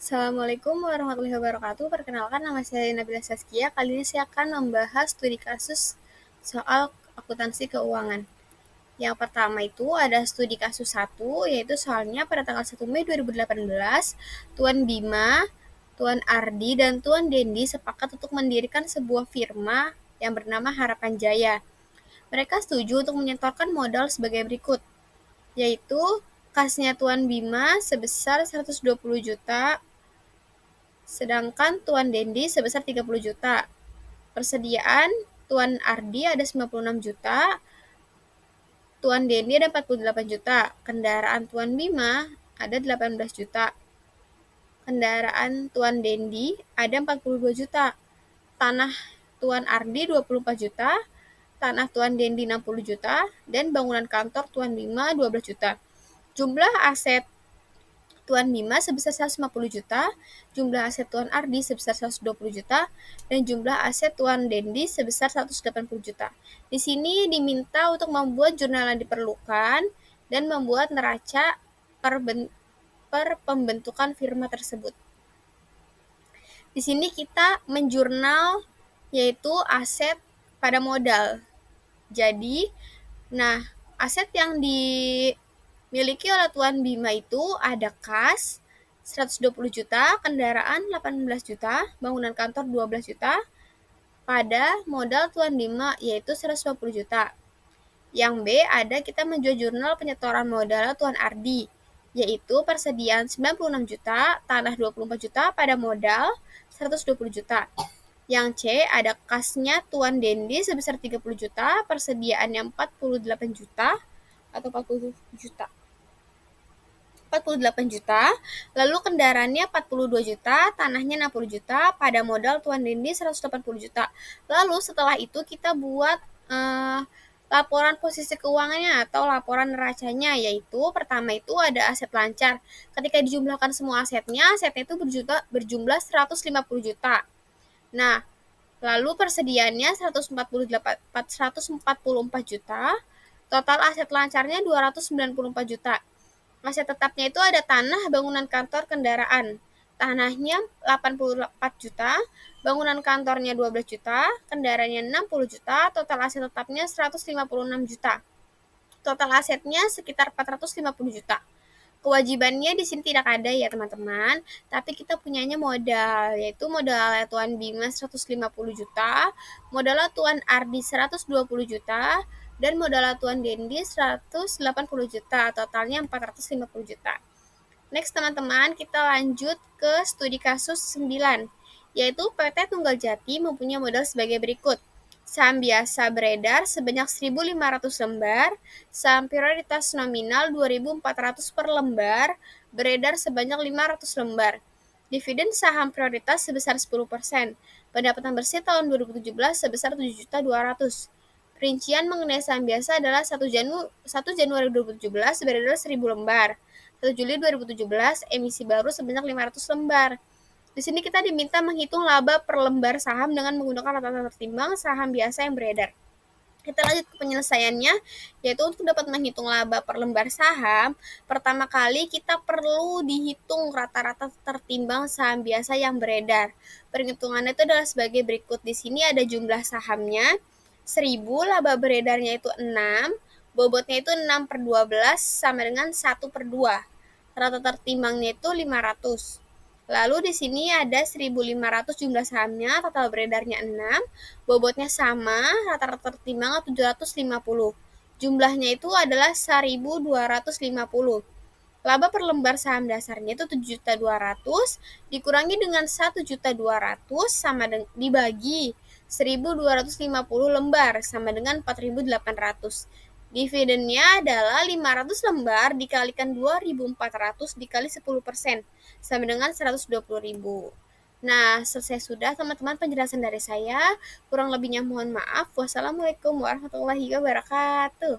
Assalamualaikum warahmatullahi wabarakatuh. Perkenalkan, nama saya Nabila Saskia. Kali ini saya akan membahas studi kasus soal akuntansi keuangan. Yang pertama itu ada studi kasus 1, yaitu soalnya pada tanggal 1 Mei 2018, Tuan Bima, Tuan Ardi, dan Tuan Dendi sepakat untuk mendirikan sebuah firma yang bernama Harapan Jaya. Mereka setuju untuk menyetorkan modal sebagai berikut, yaitu kasnya Tuan Bima sebesar 120 juta, sedangkan Tuan Dendi sebesar 30 juta. Persediaan Tuan Ardi ada 96 juta, Tuan Dendi ada 48 juta, kendaraan Tuan Bima ada 18 juta, kendaraan Tuan Dendi ada 42 juta, tanah Tuan Ardi 24 juta, tanah Tuan Dendi 60 juta, dan bangunan kantor Tuan Bima 12 juta. Jumlah aset Tuan Bima sebesar 150 juta, jumlah aset Tuan Ardi sebesar 120 juta, dan jumlah aset Tuan Dendi sebesar 180 juta. Di sini diminta untuk membuat jurnal yang diperlukan dan membuat neraca per pembentukan firma tersebut. Di sini kita menjurnal yaitu aset pada modal. Jadi, aset yang dimiliki oleh Tuan Bima itu ada kas 120 juta, kendaraan 18 juta, bangunan kantor 12 juta, pada modal Tuan Bima yaitu 150 juta. Yang B ada kita menjual jurnal penyetoran modal Tuan Ardi, yaitu persediaan 96 juta, tanah 24 juta pada modal 120 juta. Yang C ada kasnya Tuan Dendi sebesar 30 juta, persediaannya 48 juta atau 40 juta. 48 juta, lalu kendaraannya 42 juta, tanahnya 60 juta, pada modal Tuan Dendi 180 juta. Lalu setelah itu kita buat laporan posisi keuangannya atau laporan neracanya, yaitu pertama itu ada aset lancar. Ketika dijumlahkan semua asetnya itu berjumlah 150 juta. Nah, lalu persediaannya 144 juta, total aset lancarnya 294 juta. Aset tetapnya itu ada tanah, bangunan kantor, kendaraan. Tanahnya 84 juta, bangunan kantornya 12 juta, kendaraannya 60 juta, total aset tetapnya 156 juta. Total asetnya sekitar 450 juta. Kewajibannya di sini tidak ada ya teman-teman, tapi kita punyanya modal, yaitu modal Tuan Bima 150 juta, modal Tuan Ardi 120 juta, dan modal Tuan Dendi 180 juta, totalnya 450 juta. Next teman-teman, kita lanjut ke studi kasus 9, yaitu PT Tunggal Jati mempunyai modal sebagai berikut. Saham biasa beredar sebanyak 1.500 lembar, saham prioritas nominal 2.400 per lembar, beredar sebanyak 500 lembar. Dividen saham prioritas sebesar 10%. Pendapatan bersih tahun 2017 sebesar 7.200.000. Rincian mengenai saham biasa adalah 1 Januari 2017 beredar 1.000 lembar. 1 Juli 2017 emisi baru sebanyak 500 lembar. Di sini kita diminta menghitung laba per lembar saham dengan menggunakan rata-rata tertimbang saham biasa yang beredar. Kita lanjut ke penyelesaiannya, yaitu untuk dapat menghitung laba per lembar saham, pertama kali kita perlu dihitung rata-rata tertimbang saham biasa yang beredar. Perhitungannya itu adalah sebagai berikut. Di sini ada jumlah sahamnya 1.000, laba beredarnya itu 6, bobotnya itu 6 per 12 sama dengan 1 per 2. Rata tertimbangnya itu 500. Lalu di sini ada 1.500 jumlah sahamnya, total beredarnya 6, bobotnya sama, rata-rata tertimbang 750. Jumlahnya itu adalah 1.250. Laba per lembar saham dasarnya itu 7.200 dikurangi dengan 1.200 sama dibagi 1.250 lembar sama dengan 4.800. Dividennya adalah 500 lembar dikalikan 2.400 dikali 10% sama dengan 120.000. Nah, selesai sudah teman-teman penjelasan dari saya. Kurang lebihnya mohon maaf. Wassalamualaikum warahmatullahi wabarakatuh.